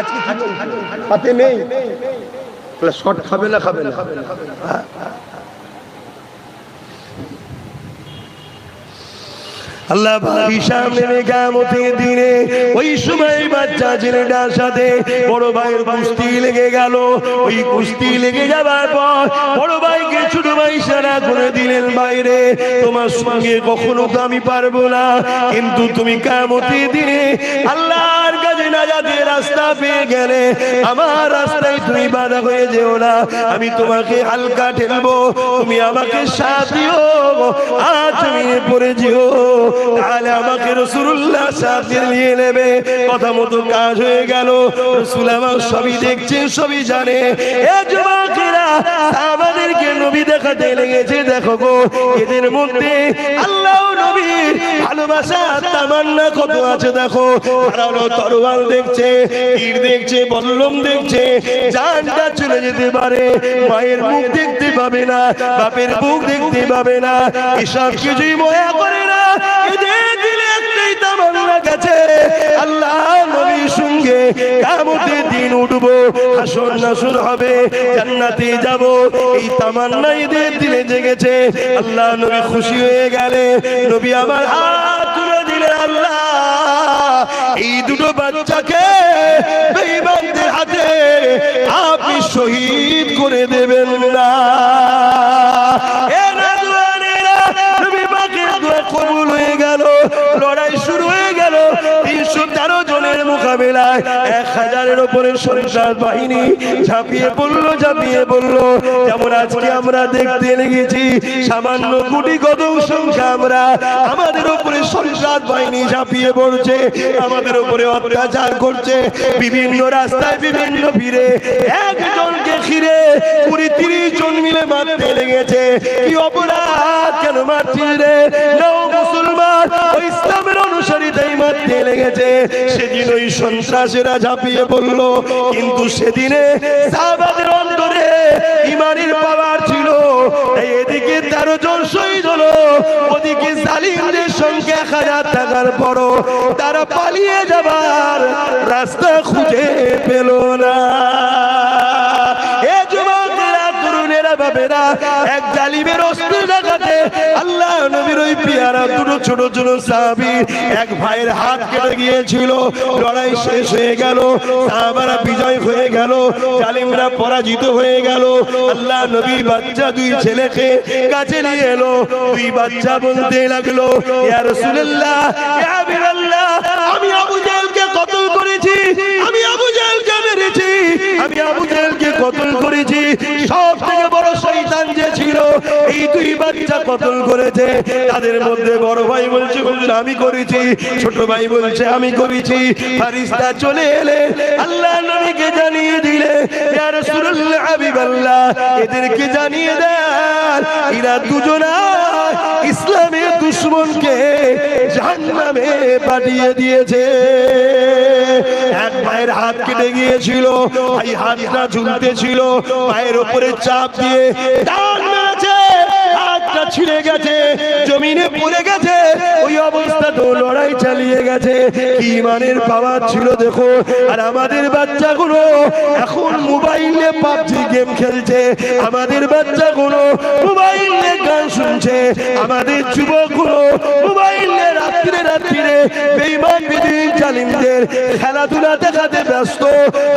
আজকে হাতে নেই, শর্ট খাবে না? খাবে না। আল্লাহ ভাই সামনে কিয়ামতের দিনে ওই সময় বাচ্চা ছেলেটার সাথে বড় ভাইয়ের কুস্তি লেগে গেল। ওই কুস্তি লেগে যাবার পর বড় ভাইকে ছোট ভাই ইশারা করে দিলেন, বাইরে তোমার সঙ্গে কখনো তো আমি পারবো না, কিন্তু তুমি কিয়ামতের দিনে আল্লাহর কাছে নাজাতের রাস্তা পেয়ে গেলে আমার রাস্তায় তুমি বাধা হয়ে যেও না, আমি তোমাকে হালকা ঠেলবো, তুমি আমাকে সাথ দিও, আজ তুমি পড়ে যেও, তাহলে আমাকে রাসূলুল্লাহ সাথে নিয়ে নেবে। কথা মতো কাজ হয়ে গেল। রাসূল আমার সবই দেখছেন, সবই জানে। এ যুবকেরা সাহাবাদেরকে নবী দেখাতে লেগেছে, দেখো গো এদের মধ্যে আল্লাহ নবীর ভালোবাসা তামান্না কত আছে দেখো। ধারালো তরোয়াল দেখছে, তীর দেখছে, বল্লম দেখছে, জানটা চলে যেতে পারে, মায়ের মুখ দেখতে পাবে না, বাপের মুখ দেখতে পাবে না, এসব কিছুই ময়া করে না। এদের দিলে একটাই তামান্না গেছে, আল্লাহ নবীর সঙ্গে কিয়ামতের দিন উঠবো, হাসর নাসর হবে, জান্নাতে যাব, এই তামান্না এদের দিলে জেগেছে। আল্লাহ নবী খুশি হয়ে গেলে নবী আমার হাত তুলে দিলেন, আল্লাহ এই দুটো বাচ্চাকে বেঈমানদের হাতে আপনি শহীদ করে দেবেন না। কবুল হয়ে গেল, লড়াই শুরু হয়ে গেল। 313 জনের মোকাবেলায় 1000-এর উপরে সন্ত্রাস বাহিনী ঝাঁপিয়ে পড়লো, ঝাঁপিয়ে পড়লো। যেমন আজকে আমরা দেখতে লেগেছি সামান্য কোটি কত সংখ্যা, আমরা আমাদের উপরে সন্ত্রাস বাহিনী ঝাঁপিয়ে পড়ছে, আমাদের উপরে অত্যাচার করছে, বিভিন্ন রাস্তায় বিভিন্ন ভিড়ে একজনকে ঘিরে 20-30 জন মিলে মারতে লেগেছে। কি অপরাধ, কেন মারছিস রে? মুসলমান ও ইসলামের অনুসারী তাই মারতে লেগেছে। সেদিন ওই সন্ত্রাসীরা ঝাঁপিয়ে পড়ল, কিন্তু সেদিনে সাহাবাদের অন্তরে ঈমানের পাওয়ার ছিল। এদিকে 13 জন শহীদ হলো, ওদিকে জালিমদের সংখ্যা 1000 থাকার পরও তারা পালিয়ে যাবার রাস্তা খুঁজে পেল না। এক জালিমের অস্ত্র দেখাতে আল্লাহ নবীর ওই পেয়ারা দুটো ছোট ছোট সাহাবী এক ভাইয়ের হাত কেটে গিয়েছিল। লড়াই শেষ হয়ে গেল, সাহাবারা বিজয় হয়ে গেল, জালিমরা পরাজিত হয়ে গেল। আল্লাহ নবী বাচ্চা 2 ছেলেকে কাছে নিয়ে এলো। 2 বাচ্চা বলতে লাগলো, ইয়া রাসূলুল্লাহ, ইয়া হাবিবাল্লাহ, আমি আবু জাহলকে কতল করেছি, আমি আবু জাহলকে মেরেছি, আমি আবু জাহলকে কতল করেছি। সব থেকে বড় শয়তান যে ছিল এই 2 বাচ্চা কতল করেছে। তাদের মধ্যে বড় ভাই বলছে হুজুর আমি করেছি, ছোট ভাই বলছে আমি করেছি। ফেরেশতা চলে এলে আল্লাহ নবীকে জানিয়ে দিলে, ইয়া রাসূলুল্লাহ, হাবিবাল্লাহ, এদেরকে জানিয়ে দেন এরা দুজনা ইসলামের দুশমনকে জাহান্নামে পাঠিয়ে দিয়েছে। এক ভাইয়ের হাত কেটে গিয়েছিল, এই হাতটা ঝুলতে ছিল, পায়ের উপরে চাপ দিয়ে টান মেরেছে, হাতটা ছিঁড়ে গেছে, জমিনে পড়ে গেছে। ওই অবস্থা তো লড়াই চালিয়ে গেছে। কি ইমানের পাওয়ার ছিল দেখো। আর আমাদের বাচ্চাগুলো এখন মোবাইলে পাবজি গেম খেলছে, আমাদের বাচ্চাগুলো মোবাইলে গান শুনছে, আমাদের যুবকগুলো মোবাইলে রাত্রে রাত্রে বেঈমান বিদ্রোহী জালিমদের খেলাধুলা দেখাতে ব্যস্ত,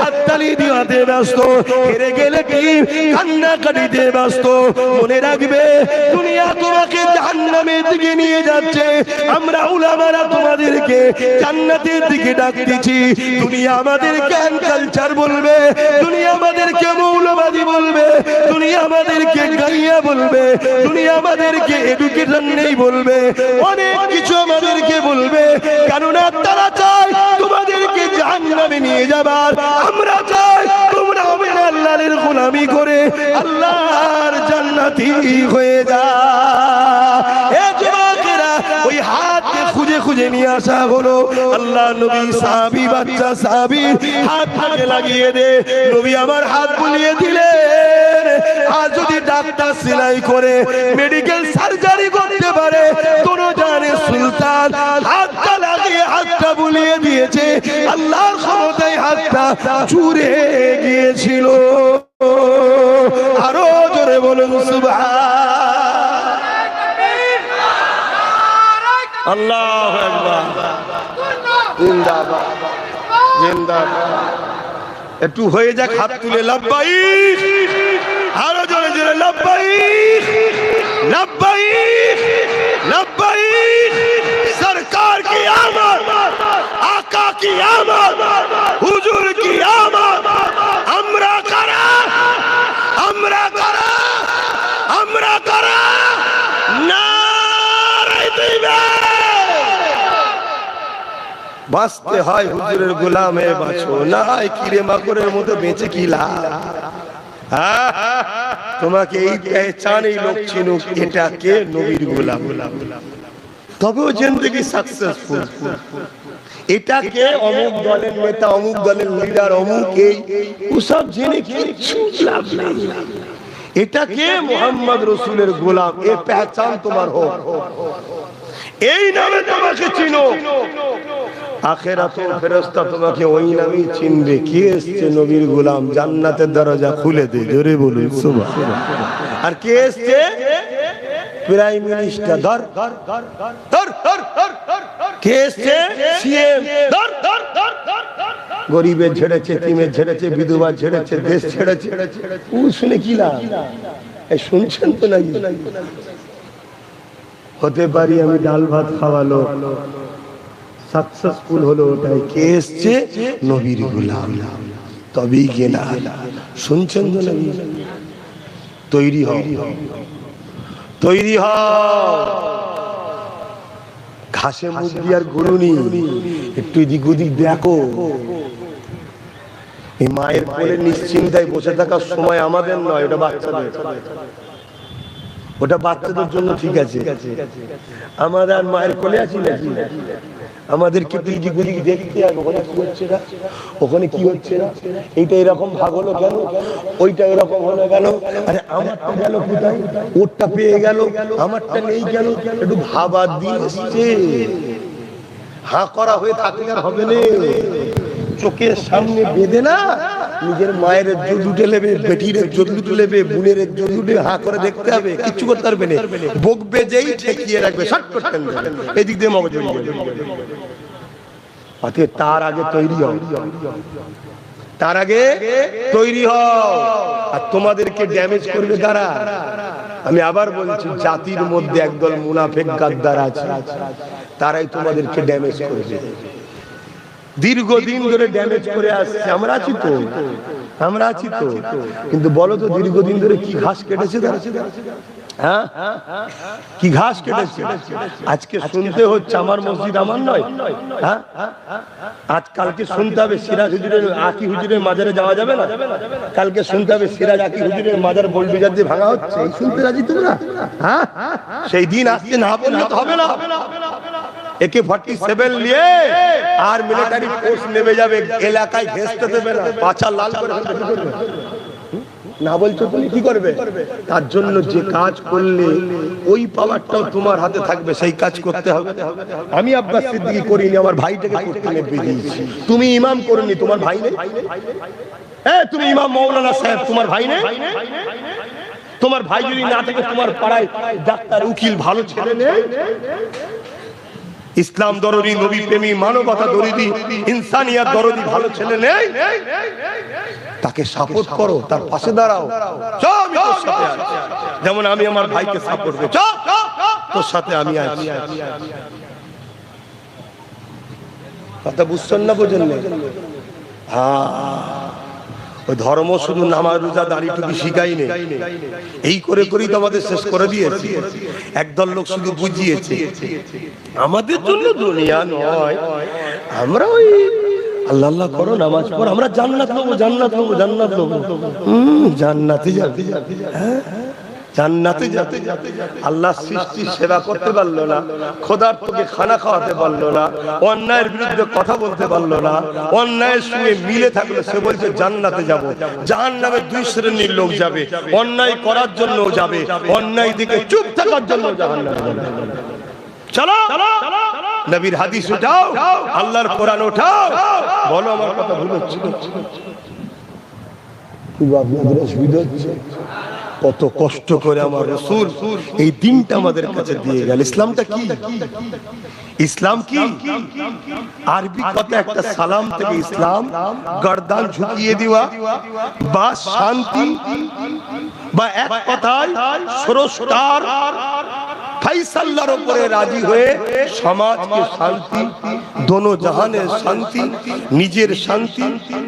হাততালি দিতে ব্যস্ত, হেরে গেলে কি কান্নাকাটিতে ব্যস্ত। মনে রাখবে দুনিয়া তোমাকে জাহান্নামের দিকে নিয়ে যাচ্ছে, আমরা উলামারা তোমাদেরকে জান্নাতের দিকে ডাকতেছি। দুনিয়া আমাদের জ্ঞান কালচার বলবে, দুনিয়া আমাদেরকে মৌলবাদী বলবে, দুনিয়া আমাদেরকে গাইয়া বলবে, দুনিয়া আমাদেরকে এডুকেশন নেই বলবে, অনেক কিছু আমাদেরকে বলবে। কেননা তারা চায় তোমাদেরকে জাহান্নামে নিয়ে যাবার, আমরা চাই তোমরা আল্লাহর গোলামি করে আল্লাহর জান্নাতি হয়ে যা। এ যুবকেরা, ওই হাতকে খুঁজে খুঁজে নিয়ে আসা হলো। আল্লাহ নবী সাহাবী, বাচ্চা সাহাবী হাতটাকে লাগিয়ে দে। নবী আমার হাত বুলিয়ে দিলেন। আর যদি ডাক্তার সেলাই করে মেডিকেল সার্জারি করতে পারে, কোন জানে সুলতান হাতটা লাগিয়ে হাতটা বুলিয়ে দিয়েছে। আল্লাহর ক্ষমতায় হাতটা চুরে গিয়েছিল। আরো জোরে বলুন সুবহান। আল্লাহু আকবার, জিন্দাবাদ জিন্দাবাদ। একটু হয়ে যাক, হাত তুলে লব্বাইক, আরো জোরে জোরে লব্বাইক লব্বাইক লব্বাইক। সরকার की आमद, आका की आमद, हुजूर की आमद। আমরা করা, আমরা করা, আমরা করা নারে দিবে। বাঁচতে হয় হুজুরের গোলামে বাঁচো, না হয় কিরে মাকড়ের মতো বেঁচে কি লাভ। তোমাকে এই পেহচানেই লোক চিনুক এটা কে, নবীর গোলাম, তবেও জিন্দেগি সাকসেসফুল। এটাকে অমুক দলের নেতা, অমুক দলের লিডার, অমুক এই ওসব জেনে কিচ্ছু লাভ নেই। এটাকে মোহাম্মদ রসুলের গোলাম, এ পেহচান তোমার হোক, এই নামে তোমাকে চিনো। আখিরাতের ফেরেশতা তোমাকে ওই নামেই চিনবে। কে এসেছে? নবীর গোলাম। জান্নাতের দরজা খুলে দে, জোরে বলুন সুবহান। আর কে এসেছে? Prime minister. ধর ধর ধর ধর ধর ধর। কে এসেছে? সিএম। ধর ধর ধর ধর। গরিবের ছেড়েছে, তিমের ছেড়েছে, বিধবা ছেড়েছে, দেশ ছেড়েছে। ও শুনে কি লাভ? এই শুনছেন তো নাকি? হতে পারি আমি ডাল ভাত খাওয়ালো, সাকসেসফুল হলো ওটাই। কে এসছে? নবীর গোলাম, তবেই গেলা। শুনছেন তো নাকি? তৈরি হও, তৈরি হও। ঘাসে মুখ দিয়ে আর গরুনি, একটু এদিক ওদিক দেখো। এই মায়ের কোলে নিশ্চিন্তায় বসে থাকার সময় আমাদের নয়, ওটা বাচ্চাদের। ওটা বাচ্চাদের জন্য ঠিক আছে। আমাদের আর মায়ের কোলে আছি নাকি? আমাদেরকে এদিক ওদিক দেখতে হবে, ওখানে কি হচ্ছে না, ওখানে কি হচ্ছে না, এইটা এরকম ভাগ হলো কেন, ওইটা এরকম হলো কেন, আরে আমারটা গেল কোথায়, ওরটা পেয়ে গেল, আমারটা নেই কেন, একটু ভাবার দিন এসছে। হাঁ করা হয়ে থাকলে আর হবে না। চোখের সামনে বেঁধে না, নিজের মায়ের জোর উঠে নেবে, বেটির জোর উঠে নেবে, বোনের জোর উঠে হাঁ করে দেখতে হবে, কিচ্ছু করতে পারবে না। বকবে যেই ঠেকিয়ে রাখবে, শর্ট করতে এদিক দিয়ে মগজ। তার আগে তৈরি হও, তার আগে তৈরি হও। আর তোমাদেরকে ড্যামেজ করবে কারা? আমি আবার বলছি, জাতির মধ্যে একদল মুনাফিক গাদ্দার আছে, তারাই তোমাদেরকে ড্যামেজ করবে। দীর্ঘদিন ধরে ড্যামেজ করে আসছে। আমরা আছি তো, আমরা আছি তো, কিন্তু বলো তো দীর্ঘদিন ধরে কি ঘাস কেটেছে তারা? হ্যাঁ কি ঘাস কেটেছে আজকে শুনতে হচ্ছে আমার মসজিদ আমার নয় হ্যাঁ আজ কালকে শুনতে হবে সিরাজ হুজুরের আকি হুজুরের মাজারে যাওয়া যাবে না কালকে শুনতে হবে সিরাজ আকি হুজুরের মাজার বলবিজার দিয়ে ভাঙা হচ্ছে এই শুনতে রাজি তোমরা হ্যাঁ সেই দিন আসতে না বললে তো হবে না AK-47 নিয়ে আর মিলিটারি ফোর্স নেমে যাবে এলাকায় ঘেঁষতে দেবে না পাছা লাল করে না বলছো তুমি কি করবে তার জন্য যে কাজ করলে ওই পাওয়ারটাও তোমার হাতে থাকবে সেই কাজ করতে হবে আমি আব্বাস সিদ্দিকী করিনি আমার ভাইটাকে করতে নেবে দিয়েছি তুমি ইমাম করনি তোমার ভাই নেই তুমি ইমাম মাওলানা সাহেব তোমার ভাই নেই তোমার ভাই যদি না থাকে তোমার পাড়ায় ডাক্তার উকিল ভালো ছেলে নেই ইসলাম দরদি নবী প্রেমী মানবতা দরদি ইনসানিয়াত দরদি ভালো ছেলে নেই তাকে সাপোর্ট করো তার পাশে দাঁড়াও আমি তোর সাথে আছি যেমন আমি আমার ভাইকে সাপোর্ট করি তোর সাথে আমি আছি কথা বুঝছেন না বোঝেন না হ্যাঁ ওই ধর্ম শুধু নামাজ রোজা দাড়ি টুপি শিখাই নেই এই করে করেই তো আমাদের শেষ করে দিয়েছে একদল লোক শুধু বুঝিয়েছে আমাদের জন্য দুনিয়া নয় আমরা ওই আল্লাহ আল্লাহ করো নামাজ পড়ো আমরা জান্নাত নেবো জান্নাত নেবো জান্নাত নেবো জান্নাতে যাবে হ্যাঁ জান্নাতে যাবে আল্লাহ সৃষ্টি সেবা করতে পারলো না খোদার তোকে খানা খাওয়াতে পারলো না অন্যায়ের বিরুদ্ধে কথা বলতে পারলো না অন্যায়ের সঙ্গে মিলে থাকলো সে বলছে জান্নাতে যাব জাহান্নামে দুই শ্রেণীর লোক যাবে অন্যায় করার জন্য যাবে অন্যায় দিকে চুপ থাকার জন্য জাহান্নামে যাবে চলো নবীর হাদিস উঠাও আল্লাহর কোরআন উঠাও বলো আমার কথা ভুল হচ্ছে কি আপনাদের অসুবিধা হচ্ছে কত কষ্ট করে আমার রাসূল এই দিনটা আমাদের কাছে দিয়ে গেল ইসলামটা কি ইসলাম কি আরবি কথা একটা সালাম থেকে ইসলাম গর্দান ঝুঁকিয়ে দেওয়া বা শান্তি বা এক কথায় সরস্বর ফয়সালার উপরে রাজি হয়ে সমাজকে শান্তি দোনো জাহানের শান্তি নিজের শান্তি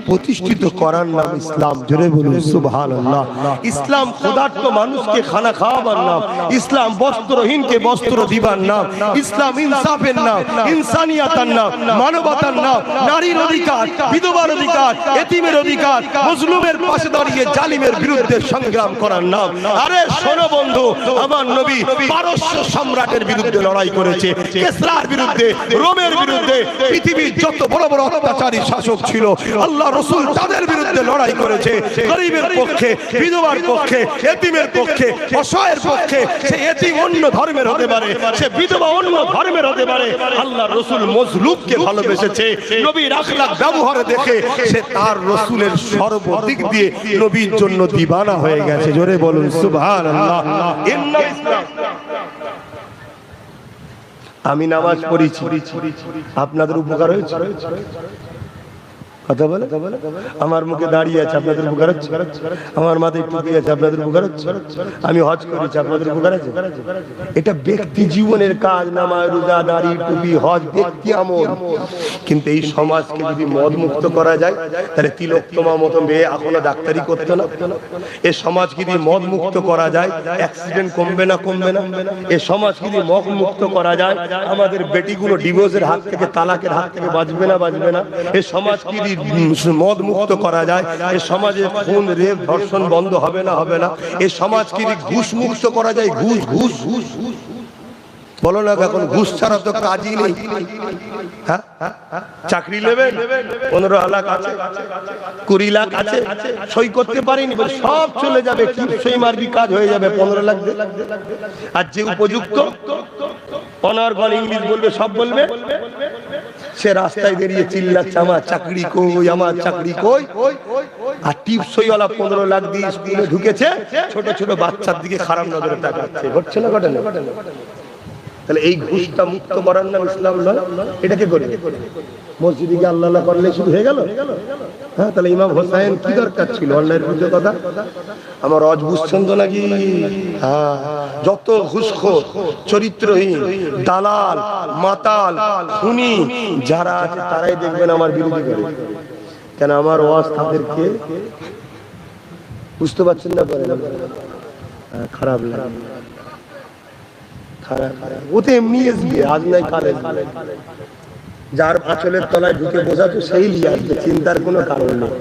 প্রতিষ্ঠিত করার নাম ইসলাম জোরে বলুন সুবহানাল্লাহ ইসলাম ক্ষুধার্ত মানুষকে খানা খাওয়াবার নাম ইসলাম বস্ত্রহীনকে বস্ত্র দিবার নাম ইসলাম ইনসাফের নাম ইনসানিয়াতের নাম মানবতার নাম নারীর অধিকার বিধবার অধিকার এতিমের অধিকার মজলুমের পাশে দাঁড়িয়ে জালিমের বিরুদ্ধে সংগ্রাম করার নাম আরে শোনো বন্ধু আমার নবী পারস্য সম্রাটের বিরুদ্ধে লড়াই করেছে কেসরার বিরুদ্ধে রোমের বিরুদ্ধে পৃথিবীর যত বড় বড় অত্যাচারী শাসক ছিল আল্লাহ রাসূল তাদের বিরুদ্ধে লড়াই করেছে গরিবের পক্ষে বিধবার পক্ষে এতিমের পক্ষে অসহায়ের পক্ষে সে এতিম অন্য ধর্মের হতে পারে সে বিধবা অন্য ধর্মের হতে পারে আল্লাহ রাসূল মজলুমকে ভালোবেসেছে নবীর আখলাক ব্যবহার দেখে সে তার রাসূলের সর্বদিক দিয়ে নবীর জন্য দিবানা হয়ে গেছে জোরে বলুন সুবহানাল্লাহ ইন্না ইসলাম আমি নামাজ পড়েছি আপনাদের উপকার হয়েছে কথা বলে আমার মুখে দাঁড়িয়ে আছে আপনাদের উপকার হচ্ছে আমার মাথায় টুপি আছে আপনাদের উপকার হচ্ছে আমি হজ করেছি আপনাদের উপকার আছে এটা ব্যক্তি জীবনের কাজ নামাজ রোজা দাড়ি টুপি হজ ব্যক্তি আমল কিন্তু এই সমাজকে যদি মদ মুক্ত করা যায় তাহলে তিলোত্তমা মতো মেয়ে এখনো ডাক্তারি করতো না এই সমাজকে যদি মদ মুক্ত করা যায় অ্যাক্সিডেন্ট কমবে না এই সমাজকে যদি মদ মুক্ত করা যায় আমাদের বেটিগুলো ডিভোর্সের হাত থেকে তালাকের হাত থেকে বাঁচবে না এই সমাজকে যদি মদ মুক্ত করা যায় এই সমাজে খুন রেপ ধর্ষণ বন্ধ হবে না এই সমাজকে ঘুষ মুক্ত করা যায় ঘুষ বলো না এখন ঘুষ ছাড়া তো কাজই নেই হ্যাঁ চাকরি নেবেন 15 লাখ আছে 20 লাখ আছে সই করতে পারিনি সব চলে যাবে কি সই মারবি কাজ হয়ে যাবে 15 লাখ আর যে উপযুক্ত অনার্গল ইংলিশ বলবে সব বলবে সে রাস্তায় বেরিয়ে চিল্লাচ্ছে আমার চাকরি কই আর টিপসইওয়ালা 15 লাখ দিয়ে স্কুলে ঢুকেছে ছোট ছোট বাচ্চার দিকে খারাপ নজরে তাকাচ্ছে ঘটছে না ঘটে না তাহলে এই ঘুষটা মুক্ত করার নাম ইসলাম নয় এটাকে করে মসজিদে গিয়ে আল্লাহ আল্লাহ করলে শুরু হয়ে গেল হ্যাঁ তাহলে ইমাম হোসেন কি দরকার ছিল অন্যায়ের বিরুদ্ধে কথা আমার অজ বুঝছেন তো নাকি হ্যাঁ যত ঘুষখোর চরিত্রহীন দালাল মাতাল খুনি যারা আছে তারাই দেখবেন আমার বিরোধী করে কেন আমার ওয়াজ তাদেরকে বুঝতে পারছেন না খারাপ লাগে ও তো এমনি আসবে, আজ নাই কালে। যার আঁচলের তলায় ঢুকে বসাচ্ছে সেই নিয়ে আসবে, চিন্তার কোনো কারণ নেই।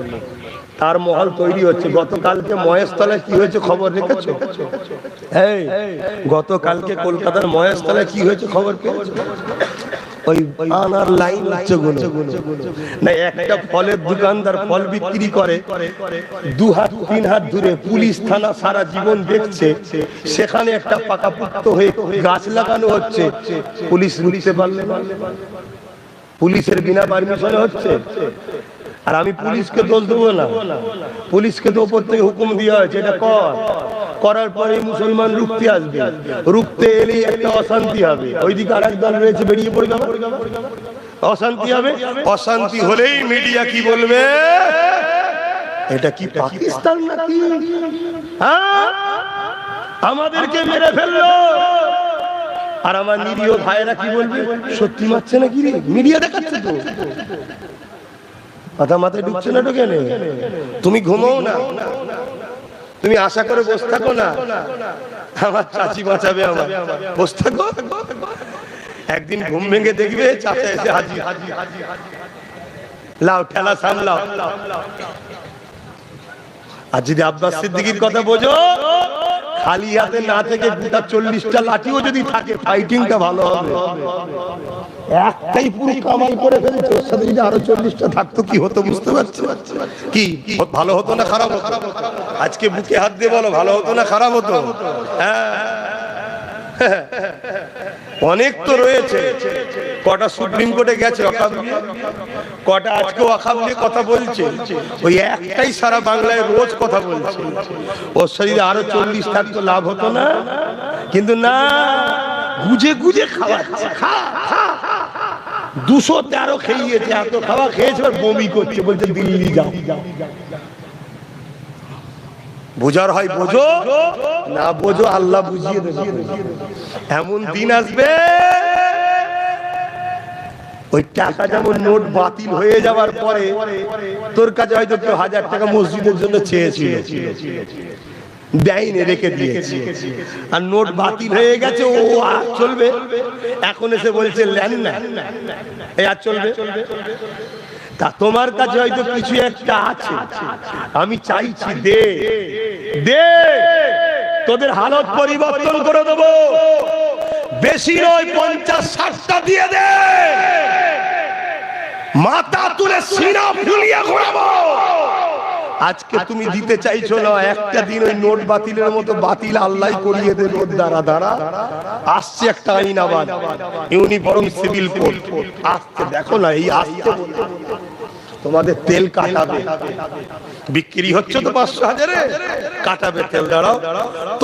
তার মহল তৈরি হচ্ছে। গতকালকে মহেশতলায় কি হয়েছে খবর রেখেছো? এই গতকালকে কলকাতার মহেশতলায় কি হয়েছে খবর পেয়েছো? ওই আনার লাইন হচ্ছে না, একটা ফলের দোকানদার ফল বিক্রি করে 2 হাত 3 হাত দূরে পুলিশ থানা সারা জীবন দেখছে, সেখানে একটা পাকাপোক্ত হয়ে গাছ লাগানো হচ্ছে, পুলিশ রুখতে পারলে না। পুলিশের বিনা পারমিশনে হচ্ছে। আর আমি পুলিশকে দোষ দেবো না, পুলিশকে তো উপর থেকে হুকুম দেওয়া হয়েছে এটা করার পরে মুসলমান রুখতে আসবে, রুখতে এলেই একটা অশান্তি হবে, ওইদিকে আর এক দল রয়েছে বেরিয়ে পড়ে যাবে, অশান্তি হবে। অশান্তি হলেই মিডিয়া কি বলবে? এটা কি পাকিস্তান নাকি? হ্যাঁ, আমাদেরকে মেরে ফেললো। আর আমার নিরীহ ভাইয়েরা কি বলবে? সত্যি মারছে নাকি রে, মিডিয়া দেখাচ্ছে তো। কথা মাথায় ঢুকছে না, ঢোকে নেই। তুমি ঘুমাও না, তুমি আশা করে বসে থাকো না আমার চাচি বাঁচাবে, আমার বসে থাকো। একদিন ঘুম ভেঙে দেখবে চাচা এসে হাজির, লাও ঠেলা সামলাও। আর যদি আব্বাস সিদ্দিকীর কথা বোঝো, খালি হাতে না থেকে গোটা 40টা লাঠিও যদি থাকে, ফাইটিংটা ভালো হবে। একটাই পুরো কামাল করে ফেলেছে, ওর সাথে যদি আরো 40টা থাকতো কি হতো বুঝতে পারছো? কি ভালো হতো না খারাপ হতো? আজকে বুকে হাত দিয়ে বলো, ভালো হতো না খারাপ হতো? হ্যাঁ, অনেক তো রয়েছে। কটা সুপ্রিম কোর্টে গেছে ওয়াকফ নিয়ে, কটা আজকে ওয়াকফ নিয়ে কথা বলছে। ওই একটাই সারা বাংলায় রোজ কথা বলছে। ওর শরীরে আরো 40 থাকতো লাভ হতো না? কিন্তু না, গুজে গুজে খাওয়াচ্ছে। 213 খেয়েছে, এত খাওয়া খেয়েছে, বমি করছে, বলছে দিল্লি যাও। বোঝার হয় বোঝো, না বোঝো আল্লাহ বুঝিয়ে দেবে। এমন দিন আসবে ওই টাকা যেমন নোট বাতিল হয়ে যাওয়ার পরে তোর কাছে হয়তো কেউ 1000 টাকা মসজিদের জন্য চেয়েছিল, দেয়নি, রেখে দিয়েছে। আর নোট বাতিল হয়ে গেছে, ও আর চলবে। এখন এসে বলছে লেন না, এই আর চলবে। তা তোমার কাছে হয়তো কিছু একটা আছে, আমি চাইছি দে দে, তোদের হালত পরিবর্তন করে দেবো। বেশি নয়, 50-60টা দিয়ে দে, মাথা তুলে সিনা ফুলিয়ে ঘোরাবো। আজকে তুমি দিতে চাইছো না, একটা দিন ওই নোট বাতিলের মতো বাতিল আল্লাহ করিয়ে দেবে। দ্বারা দ্বারা আসছে একটা আইন, আবার ইউনিফর্ম সিভিল কোড আসছে। দেখো না, এই আসছে তোমাদের তেল কাটাবে, বিক্রি হচ্ছে তো 500-1000-এ, কাটাবে তেল। দাঁড়াও,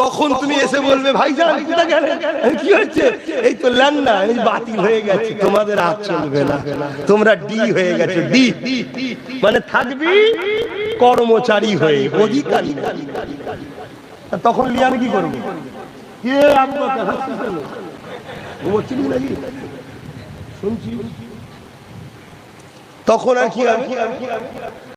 তখন তুমি এসে বলবে ভাইজান কোথায় গেলেন, কি হচ্ছে? এই তো লেন না, এই বাতিল হয়ে গেছে, তোমাদের আর চলবে না, তোমরা ডি হয়ে গেছে। ডি মানে থাকবি কর্মচারী হয়ে, অধিকারী। তখন নিয়ে আমি কি করবো? শুনছি তখন আর কি